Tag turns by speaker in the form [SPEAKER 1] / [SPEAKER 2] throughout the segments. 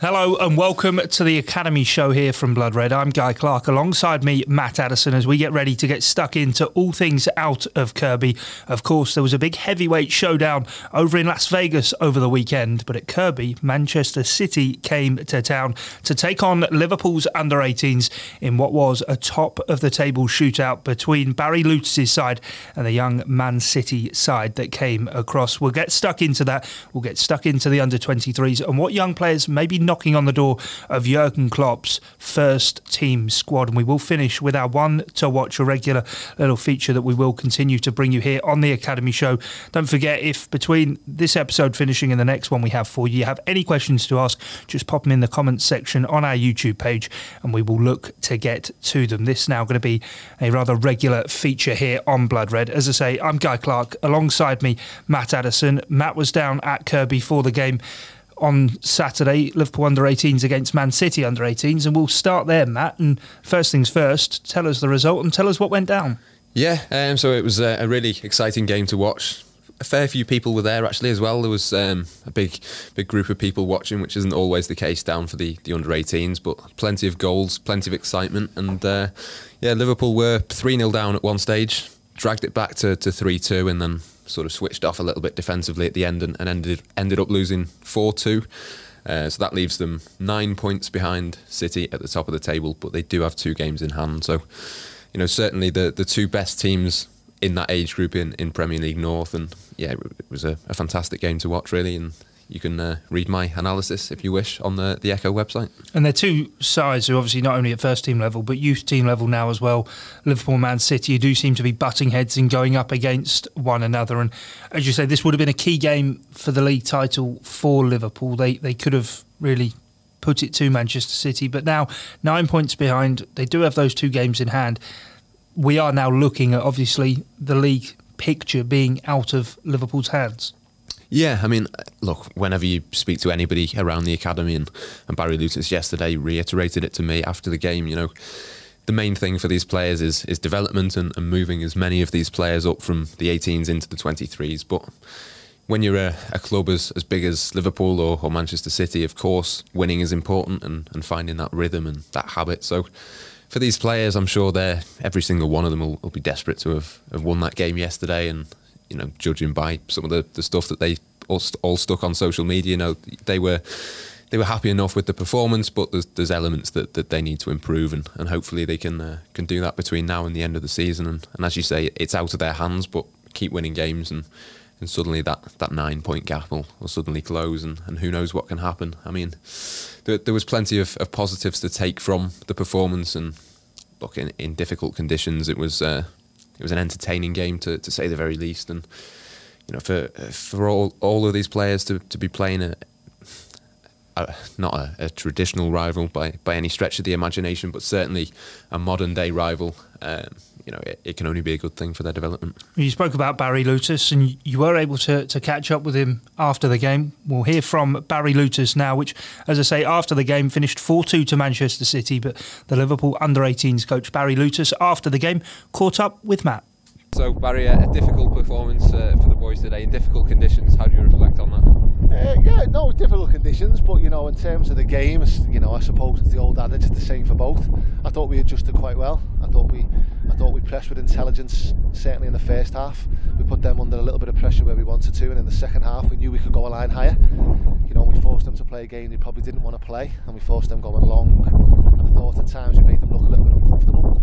[SPEAKER 1] Hello and welcome to the Academy Show here from Blood Red. I'm Guy Clarke. Alongside me, Matt Addison, as we get ready to get stuck into all things out of Kirkby. Of course, there was a big heavyweight showdown over in Las Vegas over the weekend, but at Kirkby, Manchester City came to town to take on Liverpool's under-18s in what was a top-of-the-table shootout between Barry Lewtas' side and the young Man City side that came across. We'll get stuck into that. We'll get stuck into the under-23s and what young players may be knocking on the door of Jurgen Klopp's first team squad. And we will finish with our one to watch, a regular little feature that we will continue to bring you here on the Academy Show. Don't forget, if between this episode finishing and the next one we have for you, you have any questions to ask, just pop them in the comments section on our YouTube page and we will look to get to them. This is now going to be a rather regular feature here on Blood Red. As I say, I'm Guy Clarke. Alongside me, Matt Addison. Matt was down at Kirkby for the game on Saturday, Liverpool under-18s against Man City under-18s, and we'll start there, Matt. And first things first, tell us the result and tell us what went down.
[SPEAKER 2] Yeah, so it was a really exciting game to watch. A fair few people were there actually as well. There was a big group of people watching, which isn't always the case down for the under-18s, but plenty of goals, plenty of excitement. And yeah, Liverpool were 3-0 down at one stage, dragged it back to 3-2 and then sort of switched off a little bit defensively at the end and ended up losing 4-2. So that leaves them 9 points behind City at the top of the table, but they do have 2 games in hand. So, you know, certainly the two best teams in that age group in Premier League North. And yeah, it was a fantastic game to watch, really. And you can read my analysis, if you wish, on the Echo website. And
[SPEAKER 1] they're two sides who obviously not only at first team level, but youth team level now as well. Liverpool and Man City, you do seem to be butting heads and going up against one another. And as you say, this would have been a key game for the league title for Liverpool. They could have really put it to Manchester City, but now 9 points behind. They do have those 2 games in hand. We are now looking at, obviously, the league picture being out of Liverpool's hands.
[SPEAKER 2] Yeah, I mean, look, whenever you speak to anybody around the academy, and Barry Lewtas yesterday reiterated it to me after the game, you know, the main thing for these players is development and moving as many of these players up from the 18s into the 23s. But when you're a club as big as Liverpool or Manchester City, of course, winning is important and finding that rhythm and that habit. So for these players, I'm sure every single one of them will be desperate to have won that game yesterday. And you know, judging by some of the stuff that they all stuck on social media, you know, they were happy enough with the performance, but there's elements that they need to improve, and hopefully they can do that between now and the end of the season. And as you say, it's out of their hands, but keep winning games, and suddenly that 9 point gap will suddenly close, and who knows what can happen. I mean, there was plenty of positives to take from the performance, and look, in difficult conditions, it was an entertaining game to say the very least. And you know, for all of these players to be playing not a traditional rival by any stretch of the imagination, but certainly a modern day rival, you know, it can only be a good thing for their development.
[SPEAKER 1] You spoke about Barry Lewtas, and you were able to catch up with him after the game. We'll hear from Barry Lewtas now, which, as I say, after the game finished 4-2 to Manchester City, but the Liverpool under-18s coach Barry Lewtas after the game caught up with Matt.
[SPEAKER 2] So Barry, a difficult performance for the boys today in difficult conditions. How do you reflect on that?
[SPEAKER 3] Yeah, no, difficult conditions, but you know, in terms of the game, you know, I suppose it's the old adage, it's the same for both. I thought we adjusted quite well. I thought we pressed with intelligence, certainly in the first half. We put them under a little bit of pressure where we wanted to, and in the second half we knew we could go a line higher. You know, we forced them to play a game they probably didn't want to play, and we forced them going long. And I thought at times we made them look a little bit uncomfortable.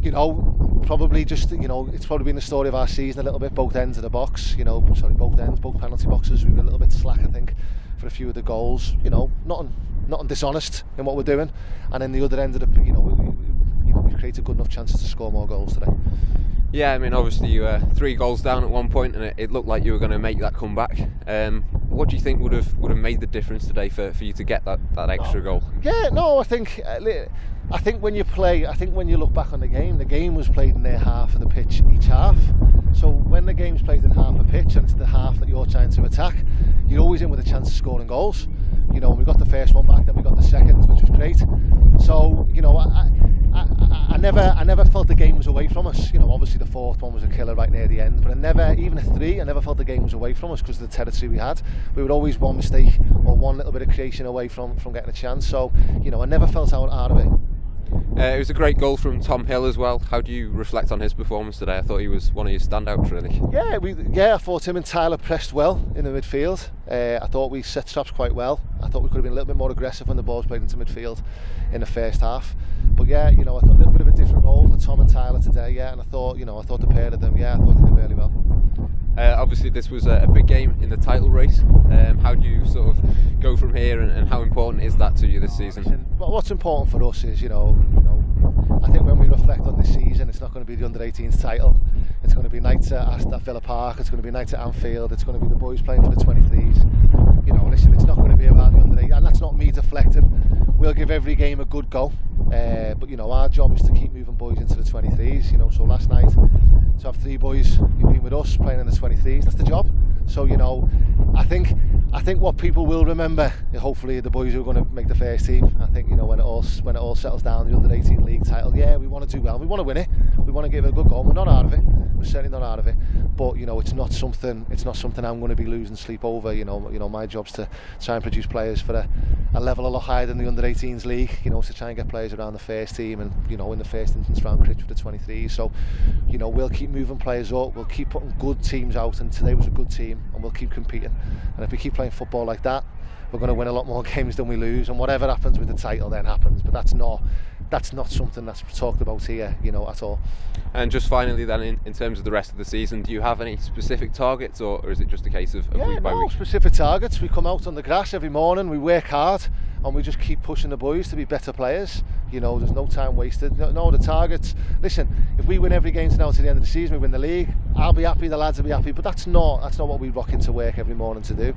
[SPEAKER 3] You know, probably just, you know, it's probably been the story of our season a little bit, both ends of the box, you know, both penalty boxes. We were a little bit slack, I think, for a few of the goals, you know, not dishonest in what we're doing. And then the other end of the, you know, we've created good enough chances to score more goals today.
[SPEAKER 2] Yeah, I mean, obviously you were 3 goals down at one point, and it looked like you were going to make that comeback. What do you think would have made the difference today for you to get that extra goal?
[SPEAKER 3] Yeah, no, I think when you look back on the game was played in their half of the pitch each half. So when the game's played in half a pitch and it's the half that you're trying to attack, you're always in with a chance of scoring goals. You know, we got the first one back, then we got the second, which was great. So, you know, I never felt the game was away from us. You know, obviously the fourth one was a killer right near the end, but even a three, I never felt the game was away from us because of the territory we had. We were always one mistake or one little bit of creation away from getting a chance. So, you know, I never felt out of it.
[SPEAKER 4] It was a great goal from Tom Hill as well. How do you reflect on his performance today? I thought he was one of your standouts, really.
[SPEAKER 3] Yeah, I thought him and Tyler pressed well in the midfield. I thought we set traps quite well. I thought we could have been a little bit more aggressive when the ball's played into midfield in the first half. But yeah, you know, I thought a little bit of a different role for Tom and Tyler today. Yeah, and I thought the pair of them, I thought they did really well.
[SPEAKER 4] Obviously this was a big game in the title race. How do you sort of go from here, and how important is that to you this season?
[SPEAKER 3] Listen, what's important for us is, you know, I think when we reflect on this season, it's not going to be the under-18s title. It's going to be nights at Villa Park. It's going to be nights at Anfield. It's going to be the boys playing for the 23s. You know, listen, it's not going to be about the under-18s, and that's not me deflecting. We'll give every game a good go, but you know, our job is to keep moving boys into the 23s. You know, so last night to have three boys who've been with us playing in the 23s, that's the job. So, you know, I think what people will remember, hopefully, the boys who are going to make the first team. I think, you know, when it all settles down, the under-18 league title, we want to do well. We want to win it. We want to give it a good go. We're not out of it. We're certainly not out of it. But, you know, it's not something I'm going to be losing sleep over. You know, my job's to try and produce players for a level a lot higher than the under-18s league. You know, to try and get players around the first team, and, you know, in the first instance round Critch with the 23s. So, you know, we'll keep moving players up. We'll keep putting good teams out, and today was a good team, and we'll keep competing. And if we keep playing football like that, we're going to win a lot more games than we lose. And whatever happens with the title then happens. But that's not something that's talked about here, you know, at all.
[SPEAKER 4] And just finally then, in terms of the rest of the season, do you have any specific targets, or is it just a case of week by week?
[SPEAKER 3] Specific targets. We come out on the grass every morning, we work hard, and we just keep pushing the boys to be better players. You know, there's no time wasted. No, the targets, listen, if we win every game now to the end of the season, we win the league, I'll be happy, the lads will be happy, but that's not what we rock into work every morning to do.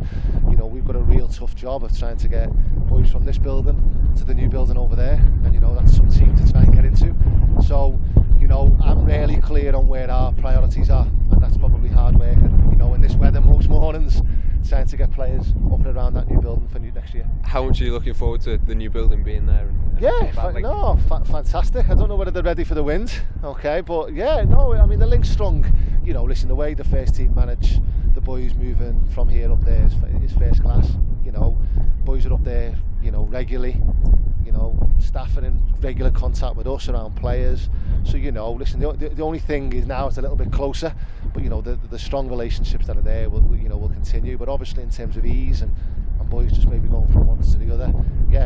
[SPEAKER 3] You know, we've got a real tough job of trying to get boys from this building to the new building over there, and, you know, that's some team to try and get into. So, you know, I'm really clear on where our priorities are, and that's probably hard work. And, you know, in this weather most mornings, trying to get players up and around that new building for next year.
[SPEAKER 4] How much are you looking forward to the new building being there?
[SPEAKER 3] Fantastic. I don't know whether they're ready for the wind, okay, but I mean, the link's strong. You know, listen, the way the first team manage the boys moving from here up there is first class. You know, boys are up there, you know, regularly. You know, staff are in regular contact with us around players. So, you know, listen, the only thing is now it's a little bit closer, but, you know, the strong relationships that are there will continue. But obviously, in terms of ease and boys just maybe going from one to the other,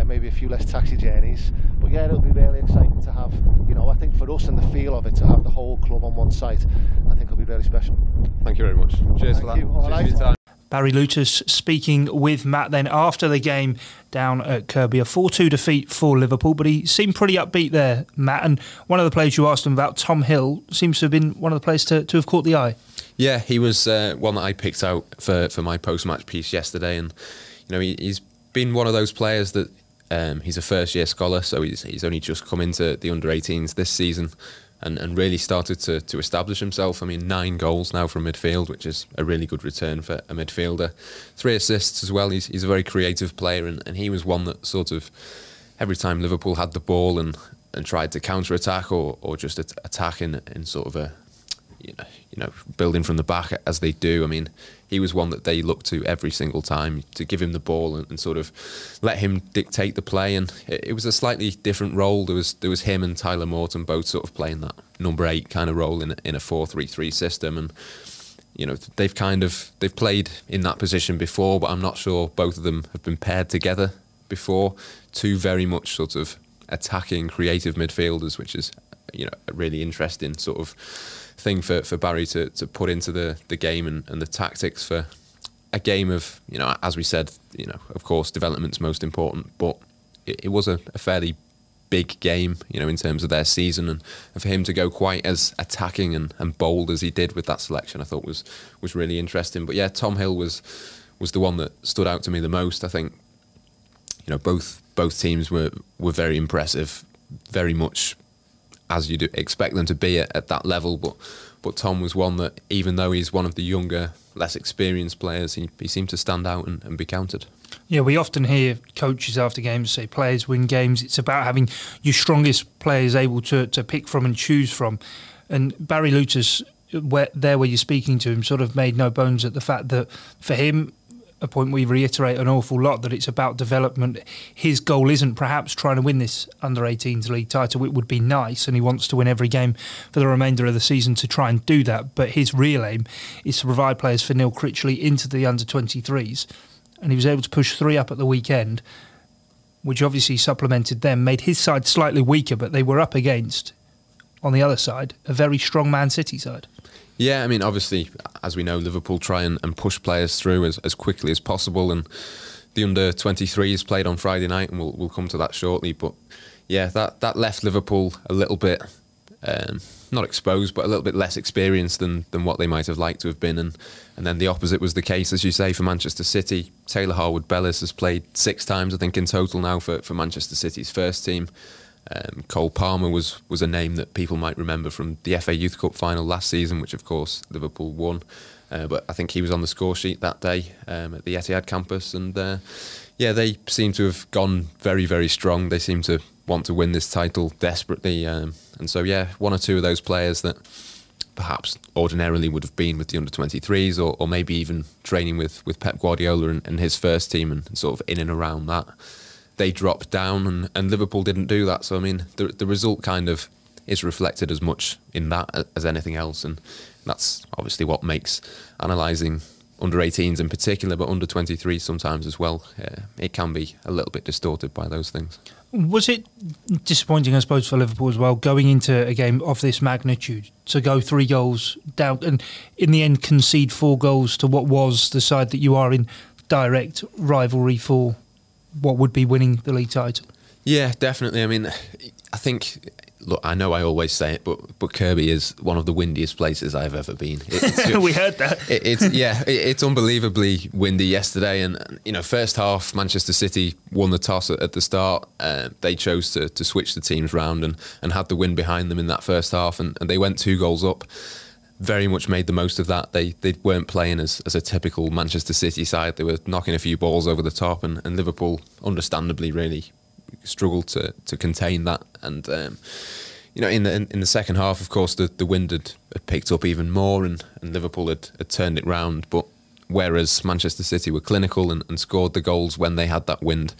[SPEAKER 3] maybe a few less taxi journeys. But it'll be really exciting to have, you know, I think for us and the feel of it, to have the whole club on one site, I think it'll be really special.
[SPEAKER 4] Thank you very much. Cheers for that.
[SPEAKER 3] Cheers for your
[SPEAKER 4] time.
[SPEAKER 1] Barry Lewtas speaking with Matt then after the game down at Kirkby. A 4-2 defeat for Liverpool, but he seemed pretty upbeat there, Matt. And one of the players you asked him about, Tom Hill, seems to have been one of the players to have caught the eye.
[SPEAKER 2] Yeah, he was one that I picked out for my post-match piece yesterday. And, you know, he's been one of those players that he's a first-year scholar, so he's only just come into the under-18s this season. And really started to establish himself. I mean, 9 goals now from midfield, which is a really good return for a midfielder. 3 assists as well. He's a very creative player, and he was one that sort of, every time Liverpool had the ball and tried to counter-attack or just attack in sort of a, you know, building from the back as they do. I mean, he was one that they looked to every single time to give him the ball and sort of let him dictate the play. And it was a slightly different role. There was him and Tyler Morton both sort of playing that number 8 kind of role in a 4-3-3 system. And, you know, they've played in that position before, but I'm not sure both of them have been paired together before. 2 very much sort of attacking, creative midfielders, which is, you know, a really interesting sort of thing for Barry to put into the game and the tactics for a game of, you know, as we said, you know, of course development's most important, but it was a fairly big game, you know, in terms of their season, and for him to go quite as attacking and bold as he did with that selection, I thought was really interesting. But yeah, Tom Hill was the one that stood out to me the most. I think, you know, both teams were very impressive, very much as you'd expect them to be at that level, but Tom was one that, even though he's one of the younger, less experienced players, he seemed to stand out and be counted.
[SPEAKER 1] Yeah, we often hear coaches after games say players win games. It's about having your strongest players able to pick from and choose from. And Barry Lewtas, where you're speaking to him, sort of made no bones at the fact that for him, a point we reiterate an awful lot, that it's about development. His goal isn't perhaps trying to win this under-18s league title. It would be nice, and he wants to win every game for the remainder of the season to try and do that. But his real aim is to provide players for Neil Critchley into the under-23s. And he was able to push 3 up at the weekend, which obviously supplemented them, made his side slightly weaker, but they were up against, on the other side, a very strong Man City side.
[SPEAKER 2] Yeah, I mean, obviously, as we know, Liverpool try and push players through as quickly as possible, and the under-23s played on Friday night, and we'll come to that shortly. But yeah, that left Liverpool a little bit, not exposed, but a little bit less experienced than what they might have liked to have been. And then the opposite was the case, as you say, for Manchester City. Taylor Harwood-Bellis has played 6 times, I think, in total now for Manchester City's first team. Cole Palmer was a name that people might remember from the FA Youth Cup final last season, which of course Liverpool won. But I think he was on the score sheet that day at the Etihad campus. And yeah, they seem to have gone very, very strong. They seem to want to win this title desperately. And so, yeah, 1 or 2 of those players that perhaps ordinarily would have been with the under-23s or maybe even training with Pep Guardiola and his first team and sort of in and around that, they dropped down and Liverpool didn't do that. So, I mean, the result kind of is reflected as much in that as anything else. And that's obviously what makes analysing under-18s in particular, but under-23s sometimes as well, it can be a little bit distorted by those things.
[SPEAKER 1] Was it disappointing, I suppose, for Liverpool as well, going into a game of this magnitude, to go 3 goals down and in the end concede 4 goals to what was the side that you are in direct rivalry for what would be winning the league title? Yeah,
[SPEAKER 2] definitely. I mean, I think, look, I know I always say it, but Kirkby is one of the windiest places I've ever been.
[SPEAKER 1] We heard that.
[SPEAKER 2] It's unbelievably windy yesterday, and first half Manchester City won the toss at the start. They chose to switch the teams round and had the wind behind them in that first half, and they went 2 goals up. Very much made the most of that. They weren't playing as a typical Manchester City side. They were knocking a few balls over the top, and Liverpool, understandably, really struggled to contain that. And in the second half, of course, the wind had picked up even more, and Liverpool had turned it round. But whereas Manchester City were clinical and scored the goals when they had that wind,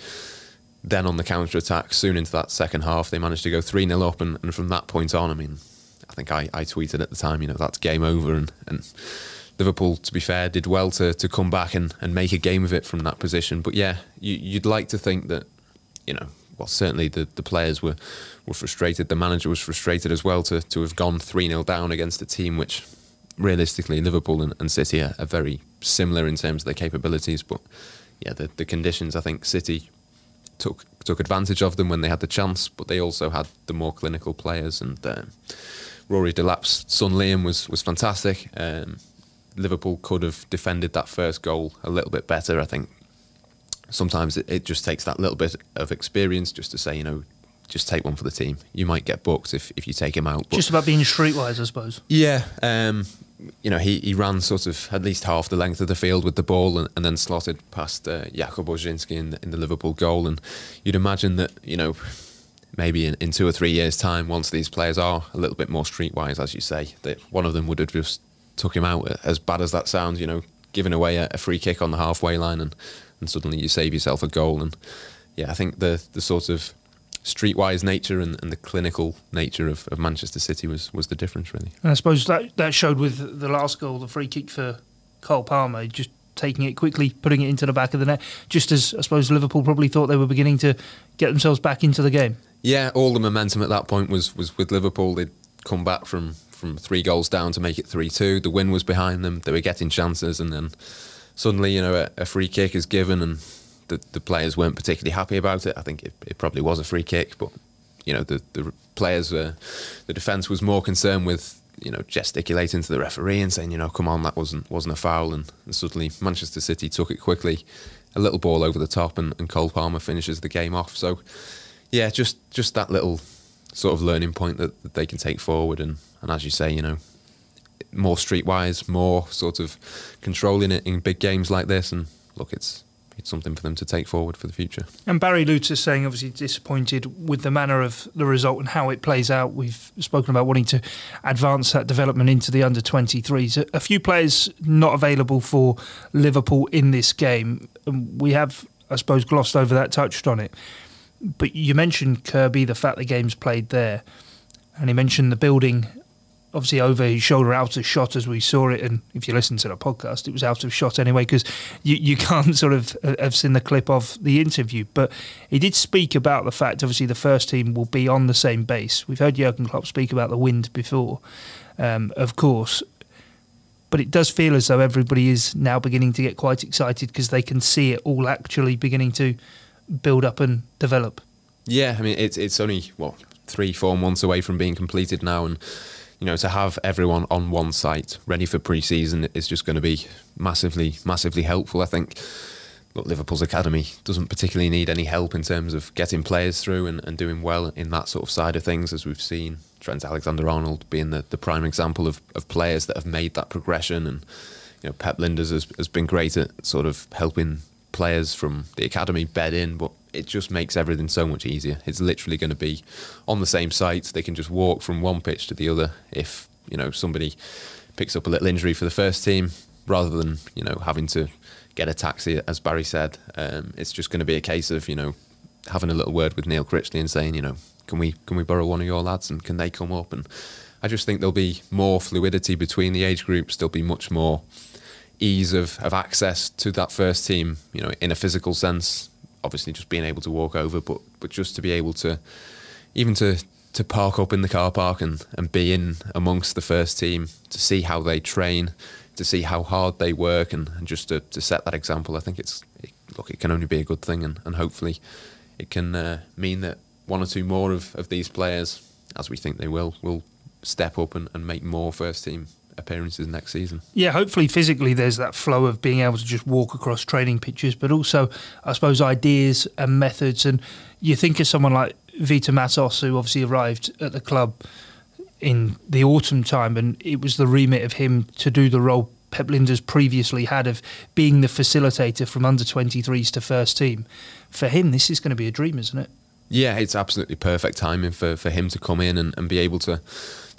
[SPEAKER 2] then on the counter attack, soon into that second half, they managed to go 3-0 up, and from that point on, I mean, I think I tweeted at the time, that's game over, and Liverpool, to be fair, did well to come back and make a game of it from that position. But yeah, you'd like to think that, well, certainly the players were frustrated, the manager was frustrated as well to have gone 3-0 down against a team which, realistically, Liverpool and City are very similar in terms of their capabilities. But yeah, the conditions, I think City took advantage of them when they had the chance, but they also had the more clinical players, and Rory Delap's son Liam was fantastic. Liverpool could have defended that first goal a little bit better. I think sometimes it just takes that little bit of experience just to say, just take one for the team. You might get booked if you take him out. But,
[SPEAKER 1] just about being streetwise, I suppose.
[SPEAKER 2] Yeah. He ran sort of at least half the length of the field with the ball and then slotted past Jakub Orzynski in the Liverpool goal. And you'd imagine that, maybe in 2 or 3 years' time, once these players are a little bit more streetwise, as you say, that one of them would have just took him out, as bad as that sounds, giving away a free kick on the halfway line and suddenly you save yourself a goal. And yeah, I think the sort of streetwise nature and the clinical nature of Manchester City was the difference, really.
[SPEAKER 1] And I suppose that showed with the last goal, the free kick for Cole Palmer, just taking it quickly, putting it into the back of the net, just as I suppose Liverpool probably thought they were beginning to get themselves back into the game.
[SPEAKER 2] Yeah, all the momentum at that point was with Liverpool. They'd come back from 3 goals down to make it 3-2. The win was behind them. They were getting chances, and then suddenly, a free kick is given, and the players weren't particularly happy about it. I think it probably was a free kick, but the players, the defence was more concerned with gesticulating to the referee and saying, come on, that wasn't a foul, and suddenly Manchester City took it quickly, a little ball over the top, and Cole Palmer finishes the game off. So yeah, just that little sort of learning point that they can take forward, and as you say, more streetwise, more sort of controlling it in big games like this. And look, it's it's something for them to take forward for the future.
[SPEAKER 1] And Barry Lewtas saying obviously disappointed with the manner of the result and how it plays out. We've spoken about wanting to advance that development into the under-23s. A few players not available for Liverpool in this game. We have, I suppose, glossed over that, touched on it. But you mentioned Kirkby, the fact the game's played there. And he mentioned the building, obviously over his shoulder, out of shot as we saw it. And if you listen to the podcast, it was out of shot anyway, because you can't sort of have seen the clip of the interview. But he did speak about the fact, obviously, the first team will be on the same base. We've heard Jurgen Klopp speak about the wind before, of course. But it does feel as though everybody is now beginning to get quite excited because they can see it all actually beginning to build up and develop.
[SPEAKER 2] Yeah, I mean, it's only, 3-4 months away from being completed now, and to have everyone on one site ready for pre-season is just going to be massively, massively helpful. I think, look, Liverpool's academy doesn't particularly need any help in terms of getting players through and doing well in that sort of side of things, as we've seen Trent Alexander-Arnold being the prime example of players that have made that progression. And Pep Lijnders has been great at sort of helping players from the academy bed in, but it just makes everything so much easier. It's literally going to be on the same site. They can just walk from one pitch to the other. If somebody picks up a little injury for the first team, rather than having to get a taxi, as Barry said, it's just going to be a case of having a little word with Neil Critchley and saying can we borrow one of your lads and can they come up? And I just think there'll be more fluidity between the age groups. There'll be much more ease of access to that first team, in a physical sense. Obviously just being able to walk over, but just to be able to even to park up in the car park and be in amongst the first team, to see how they train, to see how hard they work, and just to set that example. I think it can only be a good thing, and hopefully it can mean that one or two more of these players, as we think they will step up and make more first team appearances next season. Yeah,
[SPEAKER 1] hopefully physically there's that flow of being able to just walk across training pitches, but also I suppose ideas and methods. And you think of someone like Vita Matos, who obviously arrived at the club in the autumn time, and it was the remit of him to do the role Pep Lijnders previously had of being the facilitator from under-23s to first team. For him, this is going to be a dream, isn't it?
[SPEAKER 2] Yeah, it's absolutely perfect timing for him to come in and be able to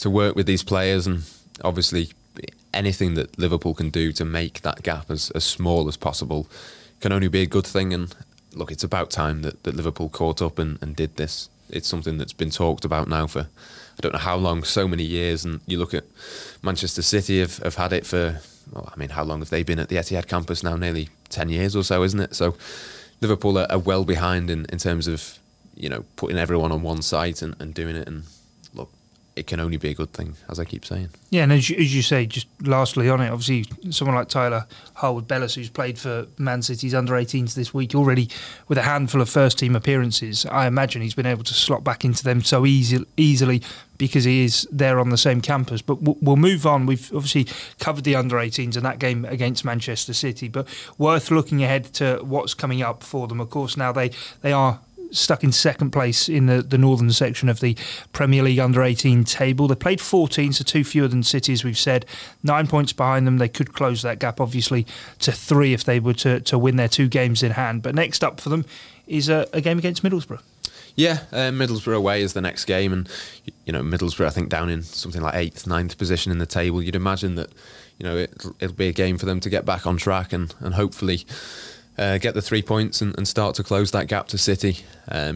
[SPEAKER 2] work with these players. And obviously anything that Liverpool can do to make that gap as small as possible can only be a good thing. And look, it's about time that Liverpool caught up and did this. It's something that's been talked about now for I don't know how long, so many years. And you look at Manchester City have had it for, how long have they been at the Etihad campus now? Nearly 10 years or so, isn't it? So Liverpool are well behind in terms of putting everyone on one site and doing it. And look, it can only be a good thing, as I keep saying.
[SPEAKER 1] Yeah, and as you say, just lastly on it, obviously someone like Tyler Harwood-Bellis, who's played for Man City's under-18s this week, already with a handful of first-team appearances, I imagine he's been able to slot back into them so easily because he is there on the same campus. But we'll move on. We've obviously covered the under-18s and that game against Manchester City, but worth looking ahead to what's coming up for them. Of course, now they are stuck in second place in the northern section of the Premier League under-18 table. They played 14, so 2 fewer than City, as we've said. 9 points behind them. They could close that gap, obviously, to 3 if they were to win their 2 games in hand. But next up for them is a game against Middlesbrough.
[SPEAKER 2] Yeah, Middlesbrough away is the next game. And, Middlesbrough, I think, down in something like 8th, 9th position in the table. You'd imagine that, it'll be a game for them to get back on track and hopefully get the 3 points and start to close that gap to City.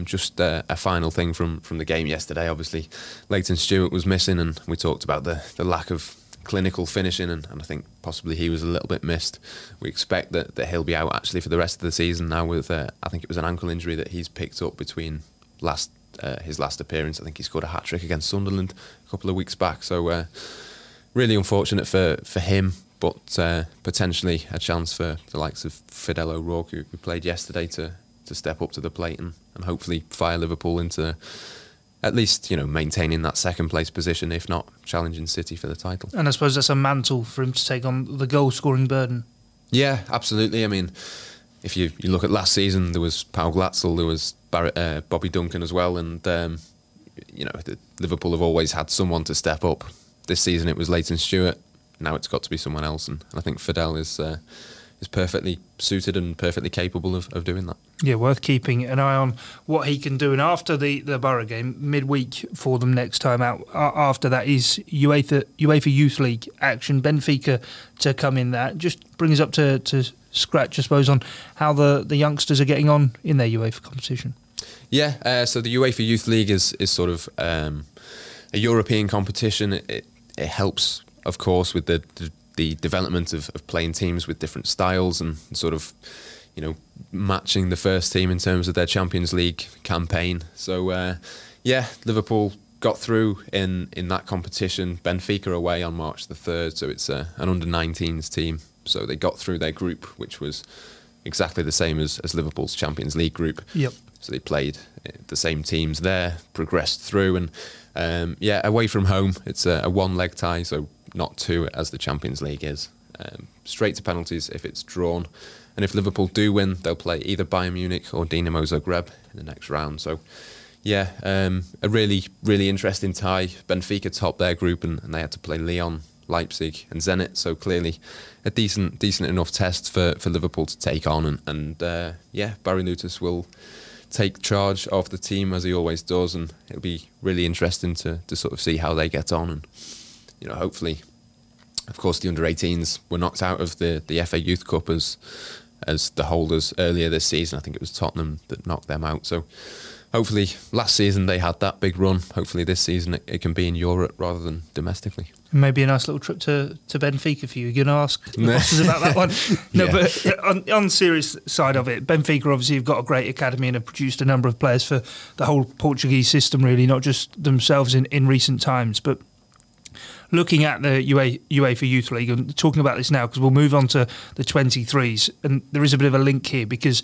[SPEAKER 2] Just a final thing from the game yesterday. Obviously, Leighton Stewart was missing, and we talked about the lack of clinical finishing, and I think possibly he was a little bit missed. We expect that he'll be out actually for the rest of the season now with, I think it was an ankle injury that he's picked up between his last appearance. I think he scored a hat-trick against Sunderland a couple of weeks back. So really unfortunate for him. But potentially a chance for the likes of Fidel O'Rourke, who played yesterday, to step up to the plate and hopefully fire Liverpool into at least maintaining that second place position, if not challenging City for the title.
[SPEAKER 1] And I suppose that's a mantle for him to take on the goal scoring burden.
[SPEAKER 2] Yeah, absolutely. I mean, if you look at last season, there was Paul Glatzel, there was Bobby Duncan as well, and Liverpool have always had someone to step up. This season it was Leighton Stewart. Now it's got to be someone else, and I think Fidel is perfectly suited and perfectly capable of doing that.
[SPEAKER 1] Yeah, worth keeping an eye on what he can do. And after the Borough game, midweek for them next time out, after that is UEFA Youth League action. Benfica to come in that. Just bring us up to scratch, I suppose, on how the youngsters are getting on in their UEFA competition.
[SPEAKER 2] Yeah, so the UEFA Youth League is sort of a European competition. It helps, of course, with the development of playing teams with different styles and sort of, matching the first team in terms of their Champions League campaign. So, Liverpool got through in that competition. Benfica away on March the 3rd, so it's an under-19s team. So they got through their group, which was exactly the same as Liverpool's Champions League group.
[SPEAKER 1] Yep.
[SPEAKER 2] So they played the same teams there, progressed through, and away from home, it's a one-leg tie, so not two as the Champions League is. Straight to penalties if it's drawn. And if Liverpool do win, they'll play either Bayern Munich or Dinamo Zagreb in the next round. So, a really, really interesting tie. Benfica topped their group and they had to play Lyon, Leipzig and Zenit. So clearly a decent enough test for Liverpool to take on. And Barry Lewtas will take charge of the team as he always does. And it'll be really interesting to sort of see how they get on. And, hopefully, of course, the under-18s were knocked out of the FA Youth Cup as the holders earlier this season. I think it was Tottenham that knocked them out. So hopefully last season they had that big run. Hopefully this season it can be in Europe rather than domestically.
[SPEAKER 1] Maybe a nice little trip to Benfica for you. You're going to ask the bosses about that one? No,
[SPEAKER 2] Yeah.
[SPEAKER 1] But on the serious side of it, Benfica obviously have got a great academy and have produced a number of players for the whole Portuguese system, really, not just themselves in recent times. But looking at the UEFA Youth League, and talking about this now because we'll move on to the 23s, and there is a bit of a link here because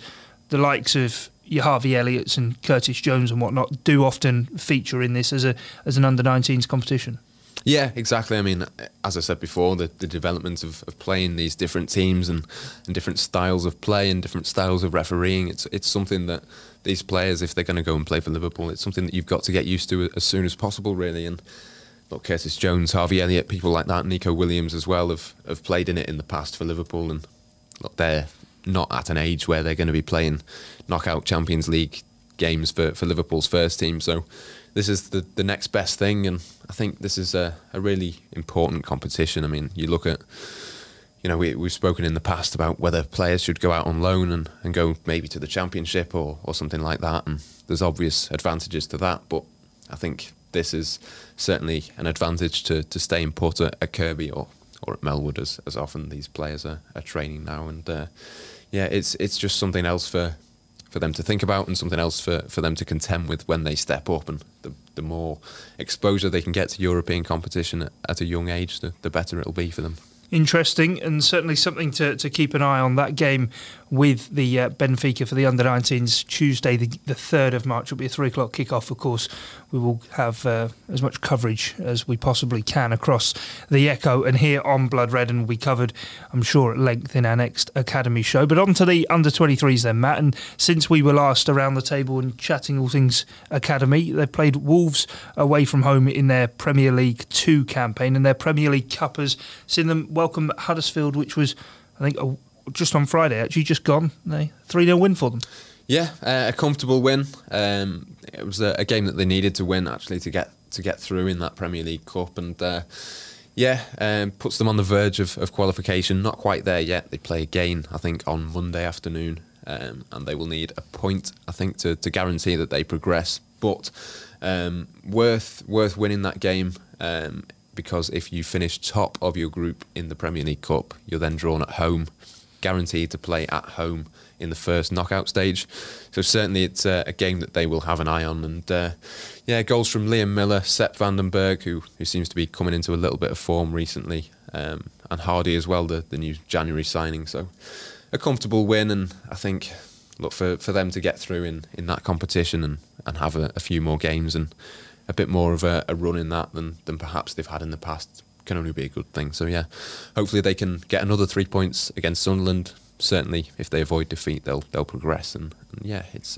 [SPEAKER 1] the likes of your Harvey Elliott's and Curtis Jones and whatnot do often feature in this as an under-19s competition.
[SPEAKER 2] Yeah, exactly. I mean, as I said before, the development of playing these different teams and different styles of play and different styles of refereeing, it's something that these players, if they're going to go and play for Liverpool, it's something that you've got to get used to as soon as possible, really. And look, Curtis Jones, Harvey Elliott, people like that, Nico Williams as well have played in it in the past for Liverpool, and look, they're not at an age where they're going to be playing knockout Champions League games for Liverpool's first team. So this is the next best thing, and I think this is a really important competition. I mean, you look at, we've spoken in the past about whether players should go out on loan and go maybe to the Championship or something like that, and there's obvious advantages to that, but I think this is certainly an advantage to staying put at Kirkby or at Melwood as often these players are training now. And it's just something else for them to think about and something else for them to contend with when they step up. And the more exposure they can get to European competition at a young age, the better it'll be for them. Interesting,
[SPEAKER 1] and certainly something to keep an eye on. That game with the Benfica for the under-19s, Tuesday the 3rd of March. It'll be a 3 o'clock kick-off, of course. We will have as much coverage as we possibly can across the Echo and here on Blood Red, and will be covered, I'm sure, at length in our next Academy show. But on to the under-23s then, Matt. And since we were last around the table and chatting all things Academy, they played Wolves away from home in their Premier League 2 campaign, and their Premier League Cuppers seen them welcome Huddersfield, which was, I think, just on Friday, actually, just gone. 3-0 win for them. Yeah,
[SPEAKER 2] a comfortable win. It was a game that they needed to win, actually, to get through in that Premier League Cup, and puts them on the verge of qualification. Not quite there yet. They play again, I think, on Monday afternoon, and they will need a point, I think, to guarantee that they progress. But worth winning that game. Because if you finish top of your group in the Premier League Cup, you're then drawn at home, guaranteed to play at home in the first knockout stage. So certainly it's a game that they will have an eye on. And goals from Liam Miller, Sepp Vandenberg, who seems to be coming into a little bit of form recently, and Hardy as well, the new January signing. So a comfortable win, and I think, look, for them to get through in that competition and have a few more games and a bit more of a run in that than perhaps they've had in the past can only be a good thing. So hopefully they can get another 3 points against Sunderland. Certainly, if they avoid defeat, they'll progress. And it's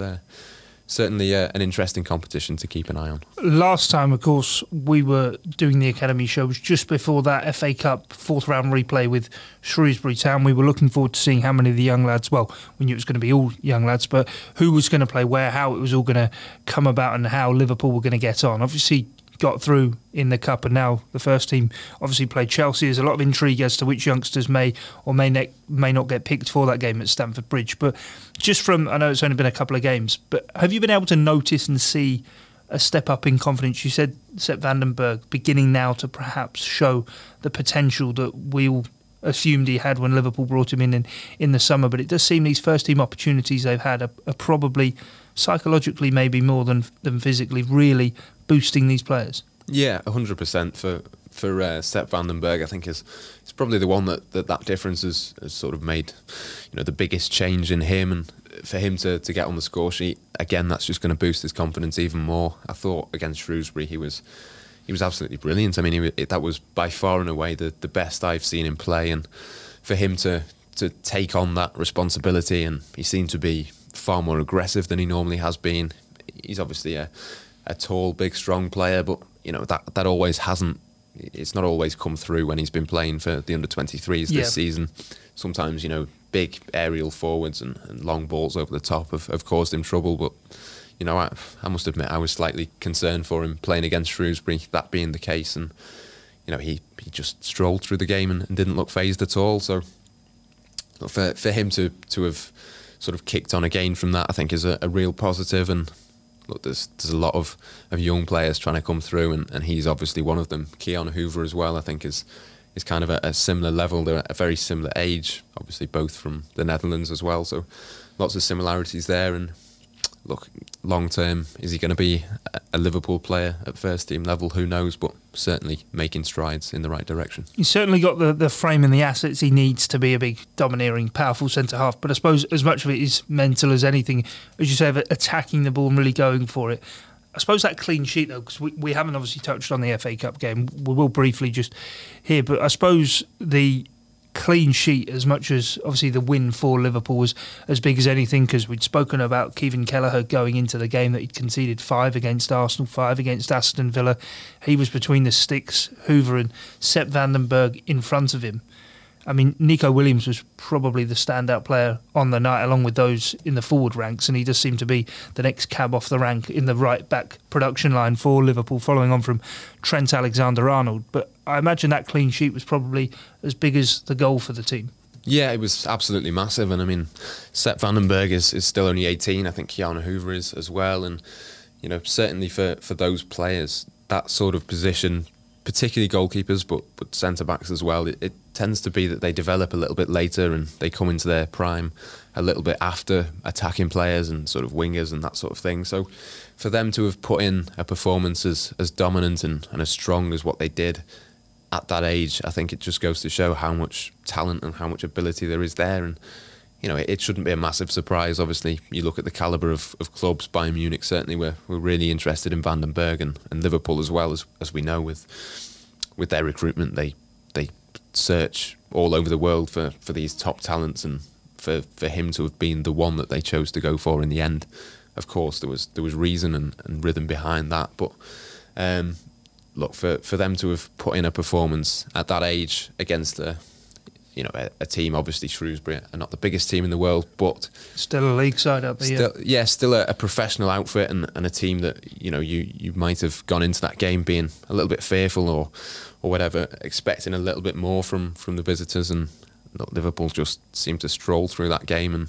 [SPEAKER 2] certainly an interesting competition to keep an eye on.
[SPEAKER 1] Last time, of course, we were doing the Academy show was just before that FA Cup fourth round replay with Shrewsbury Town. We were looking forward to seeing how many of the young lads, well, we knew it was going to be all young lads, but who was going to play where, how it was all going to come about and how Liverpool were going to get on. Obviously, got through in the Cup, and now the first team obviously played Chelsea. There's a lot of intrigue as to which youngsters may or may not get picked for that game at Stamford Bridge. But just from, I know it's only been a couple of games, but have you been able to notice and see a step up in confidence? You said Sepp van den Berg beginning now to perhaps show the potential that we all assumed he had when Liverpool brought him in the summer, but it does seem these first team opportunities they've had are probably psychologically maybe more than physically really boosting these players. Yeah,
[SPEAKER 2] 100% for Sepp van den Berg. I think is probably the one that difference has sort of made, the biggest change in him, and for him to get on the score sheet again, that's just going to boost his confidence even more. I thought against Shrewsbury he was absolutely brilliant. I mean, that was by far and away the best I've seen him play, and for him to take on that responsibility, and he seemed to be far more aggressive than he normally has been. He's obviously a tall, big, strong player, but that always hasn't. It's not always come through when he's been playing for the under-23s this season. Sometimes big aerial forwards and long balls over the top have caused him trouble, but I must admit I was slightly concerned for him playing against Shrewsbury, that being the case, and he just strolled through the game and didn't look phased at all. So for him to have sort of kicked on again from that, I think is a real positive. And look, there's a lot of young players trying to come through, and he's obviously one of them. Keon Hoover as well, I think is kind of a similar level. They're at a very similar age, obviously both from the Netherlands as well, so lots of similarities there. And look, long term, is he going to be a Liverpool player at first team level? Who knows, but certainly making strides in the right direction. He's
[SPEAKER 1] certainly got the frame and the assets he needs to be a big, domineering, powerful centre-half, but I suppose as much of it is mental as anything, as you say, of attacking the ball and really going for it. I suppose that clean sheet, though, because we haven't obviously touched on the FA Cup game, we will briefly just here, but I suppose the clean sheet, as much as obviously the win for Liverpool was as big as anything, because we'd spoken about Kevin Kelleher going into the game that he'd conceded 5 against Arsenal, 5 against Aston Villa. He was between the sticks, Hoover and Sepp van den Berg in front of him. I mean, Nico Williams was probably the standout player on the night, along with those in the forward ranks, and he does seem to be the next cab off the rank in the right-back production line for Liverpool, following on from Trent Alexander-Arnold. But I imagine that clean sheet was probably as big as the goal for the team.
[SPEAKER 2] Yeah, it was absolutely massive, and I mean, Sepp van den Berg is still only 18. I think Keanu Hoover is as well, and certainly for those players, that sort of position, particularly goalkeepers, but centre-backs as well, it tends to be that they develop a little bit later and they come into their prime a little bit after attacking players and sort of wingers and that sort of thing. So for them to have put in a performance as dominant and as strong as what they did at that age, I think it just goes to show how much talent and how much ability there is there. And it shouldn't be a massive surprise. Obviously, you look at the calibre of clubs. Bayern Munich certainly were really interested in Van den Berg, and Liverpool as well, as we know with their recruitment. They search all over the world for these top talents, and for him to have been the one that they chose to go for in the end, of course there was reason and rhythm behind that. But look, for them to have put in a performance at that age against a team, obviously Shrewsbury are not the biggest team in the world, but
[SPEAKER 1] still a league side out there.
[SPEAKER 2] Still a professional outfit, and a team that you might have gone into that game being a little bit fearful or whatever, expecting a little bit more from the visitors, and look, Liverpool just seemed to stroll through that game. And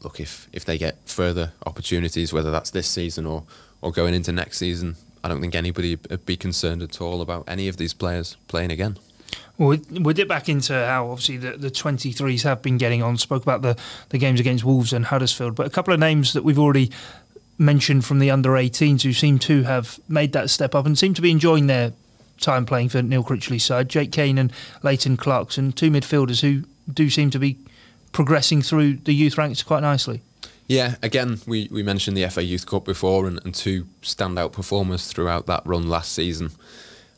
[SPEAKER 2] look, if they get further opportunities, whether that's this season or going into next season, I don't think anybody would be concerned at all about any of these players playing again.
[SPEAKER 1] Well, we'll dip back into how obviously the 23s have been getting on. Spoke about the games against Wolves and Huddersfield, but a couple of names that we've already mentioned from the under-18s who seem to have made that step up and seem to be enjoying their time playing for Neil Critchley's side. Jake Kane and Leighton Clarkson, 2 midfielders who do seem to be progressing through the youth ranks quite nicely.
[SPEAKER 2] Yeah, again, we mentioned the FA Youth Cup before, and 2 standout performers throughout that run last season.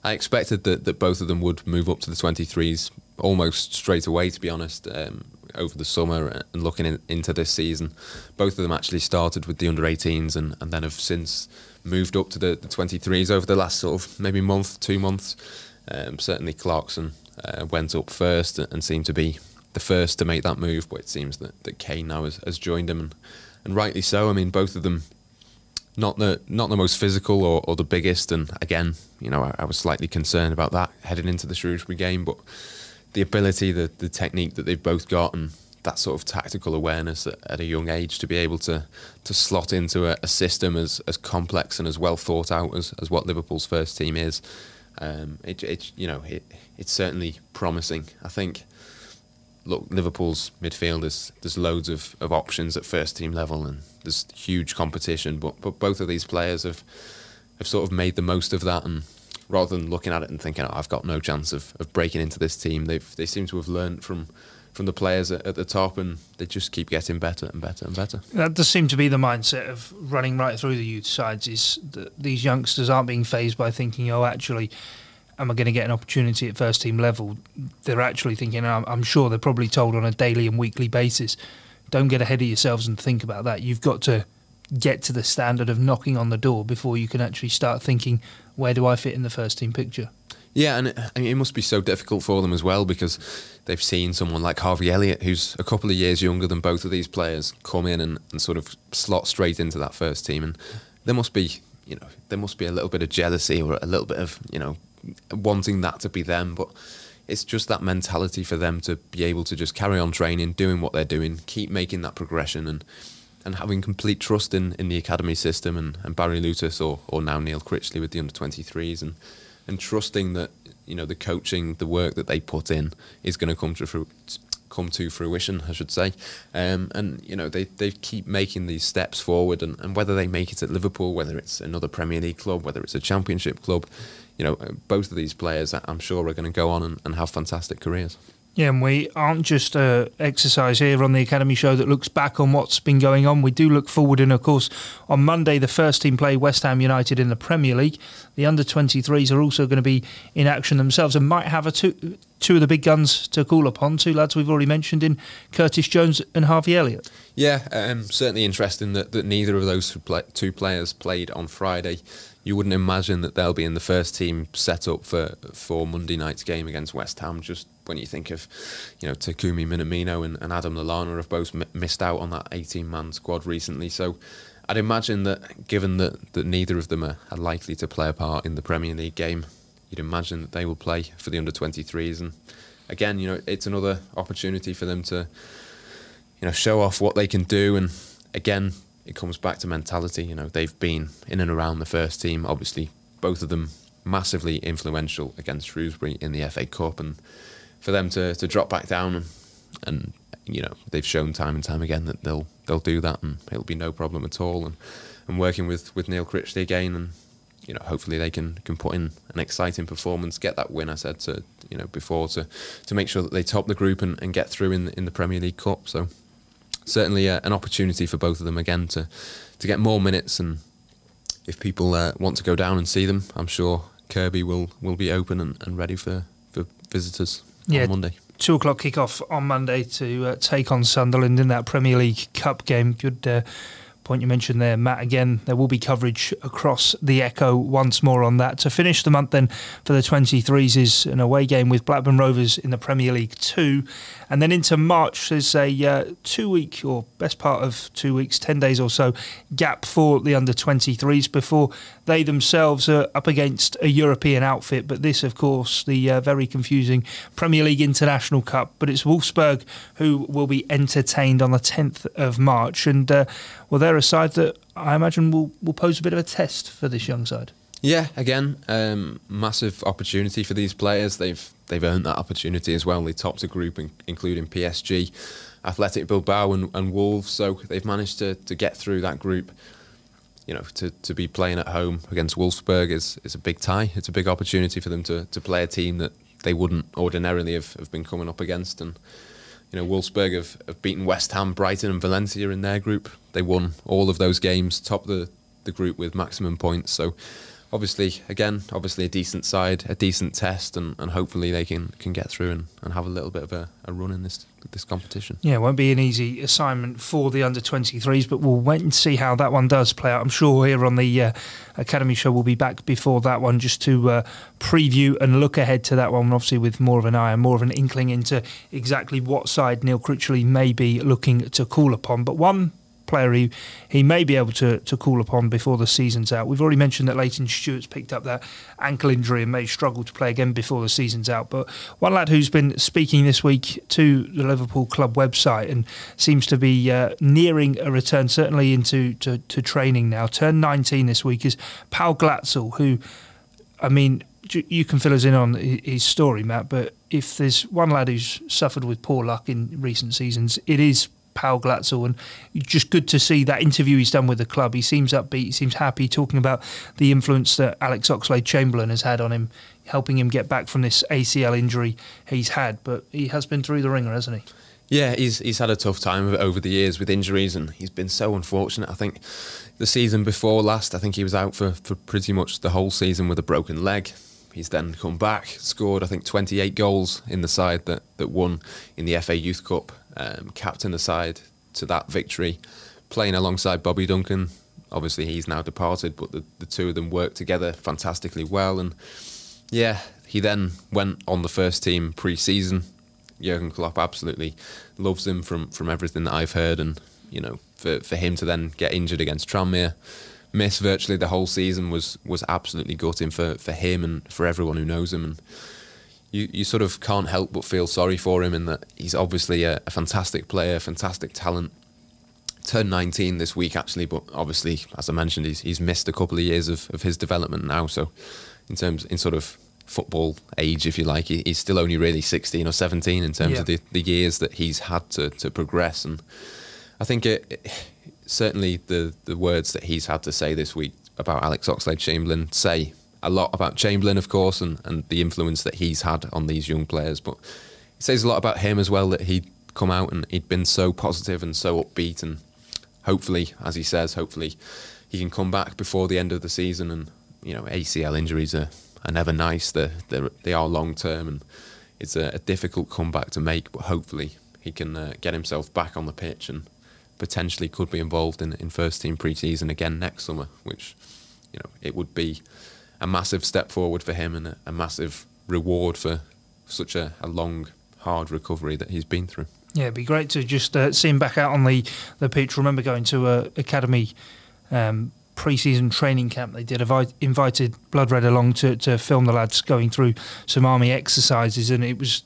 [SPEAKER 2] I expected that both of them would move up to the 23s almost straight away, to be honest. over the summer and looking into this season. Both of them actually started with the under-18s and then have since moved up to the 23s over the last sort of maybe month, 2 months. Certainly Clarkson went up first and seemed to be the first to make that move, but it seems that Kane now has joined him, and rightly so. I mean, both of them not the most physical or the biggest, and again, you know, I was slightly concerned about that heading into the Shrewsbury game, but the ability, the technique that they've both got, and that sort of tactical awareness at a young age to be able to slot into a system as complex and as well thought out as what Liverpool's first team is, it's certainly promising. I think, look, Liverpool's midfield there's loads of options at first team level, and there's huge competition, but both of these players have sort of made the most of that, and rather than looking at it and thinking, I've got no chance of breaking into this team, they seem to have learned from the players at the top, and they just keep getting better and better and better.
[SPEAKER 1] That does seem to be the mindset of running right through the youth sides, is that these youngsters aren't being fazed by thinking, oh, actually, am I going to get an opportunity at first team level? They're actually thinking, I'm sure they're probably told on a daily and weekly basis, don't get ahead of yourselves and think about that. You've got to get to the standard of knocking on the door before you can actually start thinking, where do I fit in the first team picture? Yeah,
[SPEAKER 2] and it must be so difficult for them as well, because they've seen someone like Harvey Elliott, who's a couple of years younger than both of these players, come in and sort of slot straight into that first team, and there must be a little bit of jealousy or a little bit of, you know, wanting that to be them, but it's just that mentality for them to be able to just carry on training, doing what they're doing, keep making that progression, and having complete trust in the academy system and Barry Lewtas or now Neil Critchley with the under-23s, and trusting that, you know, the coaching, the work that they put in is going to come to fruition, I should say. And you know, they keep making these steps forward, and whether they make it at Liverpool, whether it's another Premier League club, whether it's a Championship club, you know, both of these players, I'm sure, are going to go on and have fantastic careers.
[SPEAKER 1] Yeah, and we aren't just an exercise here on the Academy Show that looks back on what's been going on. We do look forward, and of course, on Monday, the first team play West Ham United in the Premier League. The under-23s are also going to be in action themselves and might have two of the big guns to call upon. Two lads we've already mentioned in Curtis Jones and Harvey Elliott.
[SPEAKER 2] Yeah, certainly interesting that neither of those two players played on Friday. You wouldn't imagine that they'll be in the first team set up for Monday night's game against West Ham, just when you think of, you know, Takumi Minamino and Adam Lallana have both missed out on that 18-man squad recently. So I'd imagine that, given that neither of them are likely to play a part in the Premier League game, you'd imagine that they will play for the under-23s. And again, you know, it's another opportunity for them to, you know, show off what they can do. And again, it comes back to mentality. You know, they've been in and around the first team. Obviously, both of them massively influential against Shrewsbury in the FA Cup, and for them to drop back down and you know, they've shown time and time again that they'll do that, and it'll be no problem at all. And working with Neil Critchley again, and you know, hopefully they can put in an exciting performance, get that win, I said to, you know, before, to make sure that they top the group and get through in the Premier League Cup. So certainly an opportunity for both of them again to get more minutes, and if people want to go down and see them, I'm sure Kirkby will be open and ready for visitors on Monday.
[SPEAKER 1] 2 o'clock kickoff on Monday to take on Sunderland in that Premier League Cup game. Good point you mentioned there, Matt. Again, there will be coverage across the Echo once more on that. To finish the month then for the 23s is an away game with Blackburn Rovers in the Premier League 2. And then into March, there's a 2 week, or best part of 2 weeks, 10 days or so, gap for the under-23s before they themselves are up against a European outfit. But this, of course, the very confusing Premier League International Cup. But it's Wolfsburg who will be entertained on the 10th of March. And, well, they're a side that I imagine will pose a bit of a test for this young side.
[SPEAKER 2] Yeah, again, massive opportunity for these players. They've earned that opportunity as well. They topped a group including PSG, Athletic Bilbao and Wolves. So they've managed to get through that group. You know, to be playing at home against Wolfsburg is a big tie. It's a big opportunity for them to play a team that they wouldn't ordinarily have been coming up against. And you know, Wolfsburg have beaten West Ham, Brighton and Valencia in their group. They won all of those games, topped the group with maximum points. So obviously a decent side, a decent test, and hopefully they can get through and have a little bit of a run in this competition.
[SPEAKER 1] Yeah, it won't be an easy assignment for the under-23s, but we'll wait and see how that one does play out. I'm sure here on the Academy Show we'll be back before that one just to preview and look ahead to that one, obviously with more of an eye and more of an inkling into exactly what side Neil Critchley may be looking to call upon. But one player he may be able to call upon before the season's out. We've already mentioned that Leighton Stewart's picked up that ankle injury and may struggle to play again before the season's out. But one lad who's been speaking this week to the Liverpool club website and seems to be nearing a return, certainly into training now, turned 19 this week, is Paul Glatzel, who, I mean, you can fill us in on his story, Matt, but if there's one lad who's suffered with poor luck in recent seasons, it is Paul Glatzel, and just good to see that interview he's done with the club. He seems upbeat, he seems happy, talking about the influence that Alex Oxlade-Chamberlain has had on him, helping him get back from this ACL injury he's had. But he has been through the ringer, hasn't he?
[SPEAKER 2] Yeah, he's had a tough time over the years with injuries, and he's been so unfortunate. I think the season before last, I think he was out for pretty much the whole season with a broken leg. He's then come back, scored, I think, 28 goals in the side that won in the FA Youth Cup, captained the side to that victory, playing alongside Bobby Duncan. Obviously, he's now departed, but the two of them worked together fantastically well. And yeah, he then went on the first team pre-season. Jurgen Klopp absolutely loves him from everything that I've heard. And, you know, for him to then get injured against Tranmere, miss virtually the whole season was absolutely gutting for him and for everyone who knows him. And you sort of can't help but feel sorry for him in that he's obviously a fantastic player, fantastic talent. Turned 19 this week actually, but obviously, as I mentioned, he's missed a couple of years of his development now. So in sort of football age, if you like, he's still only really 16 or 17 in terms of the years that he's had to progress. And I think certainly the words that he's had to say this week about Alex Oxlade-Chamberlain say a lot about Chamberlain, of course, and the influence that he's had on these young players. But it says a lot about him as well, that he'd come out and he'd been so positive and so upbeat. And hopefully, as he says, hopefully he can come back before the end of the season. And, you know, ACL injuries are never nice. They are long term, and it's a difficult comeback to make. But hopefully he can get himself back on the pitch and potentially could be involved in first team pre-season again next summer, which, you know, it would be a massive step forward for him and a massive reward for such a long, hard recovery that he's been through. Yeah,
[SPEAKER 1] it'd be great to just see him back out on the pitch. Remember going to a academy pre-season training camp they did. Invited Blood Red along to film the lads going through some army exercises, and it was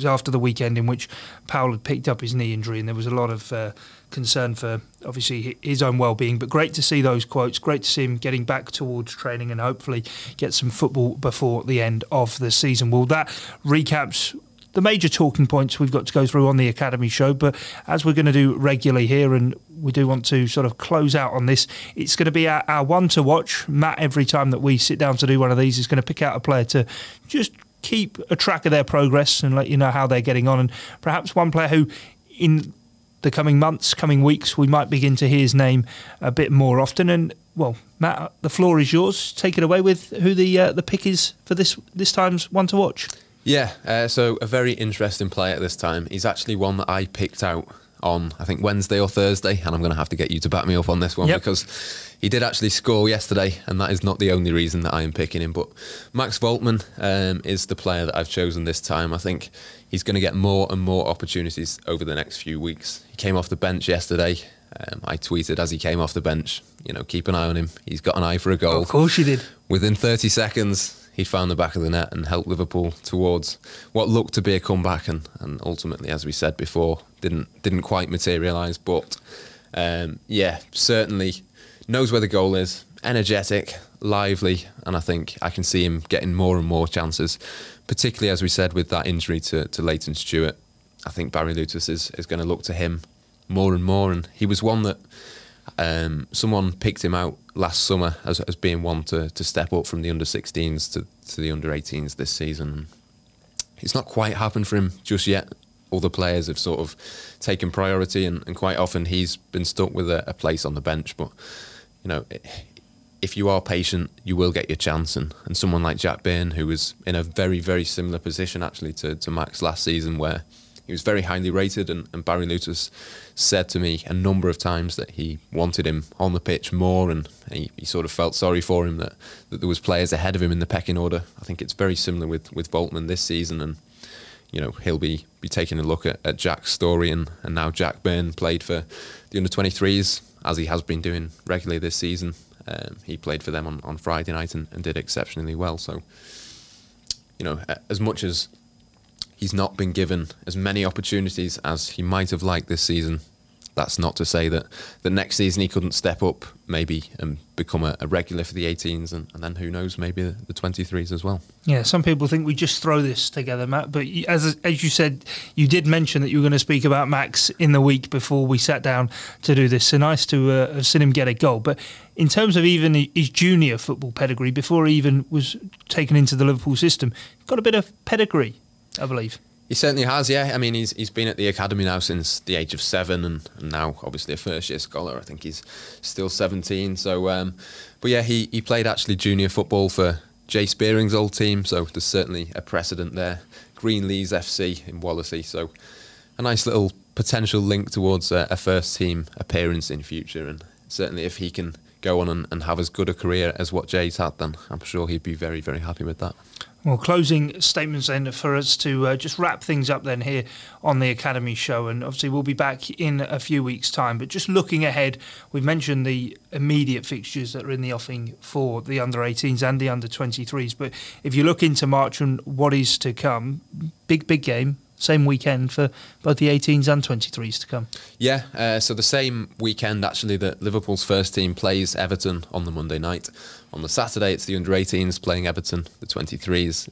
[SPEAKER 1] after the weekend in which Powell had picked up his knee injury, and there was a lot of concern for obviously his own well-being. But great to see those quotes, great to see him getting back towards training and hopefully get some football before the end of the season. Well, that recaps the major talking points we've got to go through on the Academy Show, but as we're going to do regularly here, and we do want to sort of close out on this, it's going to be our one to watch. Matt, every time that we sit down to do one of these, is going to pick out a player to just keep a track of their progress and let you know how they're getting on, and perhaps one player who in the coming months, coming weeks, we might begin to hear his name a bit more often. And well, Matt, the floor is yours. Take it away with who the pick is for this time's one to watch.
[SPEAKER 2] Yeah, so a very interesting player this time. He's actually one that I picked out on, I think, Wednesday or Thursday, and I'm going to have to get you to back me up on this one because he did actually score yesterday, and that is not the only reason that I am picking him. But Max Woltman is the player that I've chosen this time. I think he's going to get more and more opportunities over the next few weeks. He came off the bench yesterday. I tweeted as he came off the bench, you know, keep an eye on him. He's got an eye for a goal.
[SPEAKER 1] Of course he did.
[SPEAKER 2] Within 30 seconds, he found the back of the net and helped Liverpool towards what looked to be a comeback, and ultimately, as we said before, didn't quite materialise. But yeah, certainly knows where the goal is, energetic, lively, and I think I can see him getting more and more chances, particularly, as we said, with that injury to Leighton Stewart. I think Barry Lewtas is going to look to him more and more, and he was one that someone picked him out last summer as being one to step up from the under-16s to the under-18s this season. It's not quite happened for him just yet. Other players have sort of taken priority, and quite often he's been stuck with a place on the bench. But, you know, if you are patient, you will get your chance. And someone like Jack Byrne, who was in a very, very similar position actually to Max last season, where he was very highly rated, and Barry Lewtas said to me a number of times that he wanted him on the pitch more, and he sort of felt sorry for him that there was players ahead of him in the pecking order. I think it's very similar with Woltman this season, and he'll be taking a look at Jack's story, and now Jack Byrne played for the under-23s, as he has been doing regularly this season. He played for them on Friday night and did exceptionally well. So, as much as he's not been given as many opportunities as he might have liked this season, that's not to say that the next season he couldn't step up maybe and become a regular for the 18s, and then who knows, maybe the 23s as well.
[SPEAKER 1] Yeah, some people think we just throw this together, Matt, but as you said, you did mention that you were going to speak about Max in the week before we sat down to do this. So nice to have seen him get a goal. But in terms of even his junior football pedigree, before he even was taken into the Liverpool system, got a bit of pedigree, I believe.
[SPEAKER 2] He certainly has, yeah. I mean, he's been at the academy now since the age of 7, and now obviously a first-year scholar. I think he's still 17. So, but yeah, he played actually junior football for Jay Spearing's old team, so there's certainly a precedent there. Greenlees FC in Wallasey, so a nice little potential link towards a first-team appearance in future. And certainly if he can go on and have as good a career as what Jay's had, then I'm sure he'd be very, very happy with that.
[SPEAKER 1] Well, closing statements then for us to just wrap things up then here on the Academy show, and obviously we'll be back in a few weeks' time. But just looking ahead, we've mentioned the immediate fixtures that are in the offing for the under-18s and the under-23s. But if you look into March and what is to come, big game. Same weekend for both the 18s and 23s to come.
[SPEAKER 2] Yeah, so the same weekend actually that Liverpool's first team plays Everton on the Monday night. On the Saturday it's the under-18s playing Everton, the 23s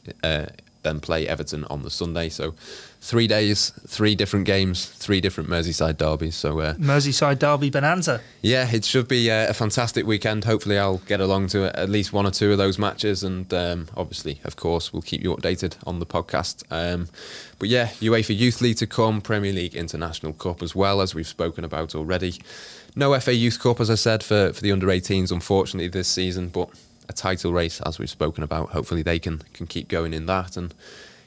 [SPEAKER 2] then play Everton on the Sunday. So 3 days, 3 different games, 3 different Merseyside derbies. So
[SPEAKER 1] Merseyside derby bonanza.
[SPEAKER 2] Yeah, it should be a fantastic weekend. Hopefully I'll get along to at least 1 or 2 of those matches, and obviously, of course, we'll keep you updated on the podcast. But yeah, UEFA Youth League to come, Premier League International Cup as well, as we've spoken about already. No FA Youth Cup, as I said, for the under-18s, unfortunately, this season, but a title race, as we've spoken about. Hopefully they can keep going in that. And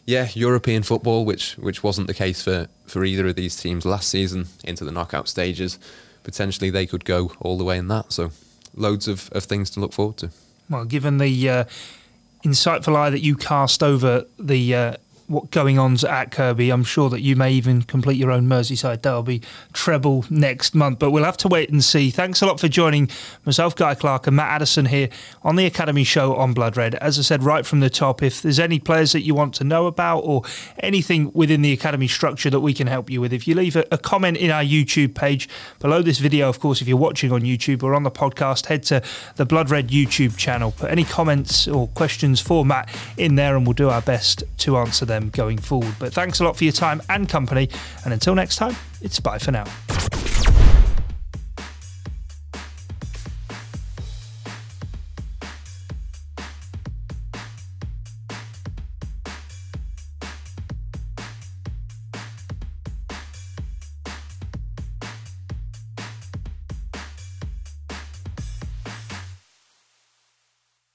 [SPEAKER 2] yeah, European football, which wasn't the case for either of these teams last season, into the knockout stages. Potentially they could go all the way in that. So loads of things to look forward to. Well,
[SPEAKER 1] given the insightful eye that you cast over the what going on's at Kirkby, I'm sure that you may even complete your own Merseyside derby treble next month, but we'll have to wait and see. Thanks a lot for joining myself, Guy Clarke, and Matt Addison here on the Academy show on Blood Red. As I said right from the top, if there's any players that you want to know about or anything within the Academy structure that we can help you with, if you leave a comment in our YouTube page below this video, of course, if you're watching on YouTube or on the podcast, head to the Blood Red YouTube channel. Put any comments or questions for Matt in there and we'll do our best to answer them going forward. But thanks a lot for your time and company, and until next time, it's bye for now.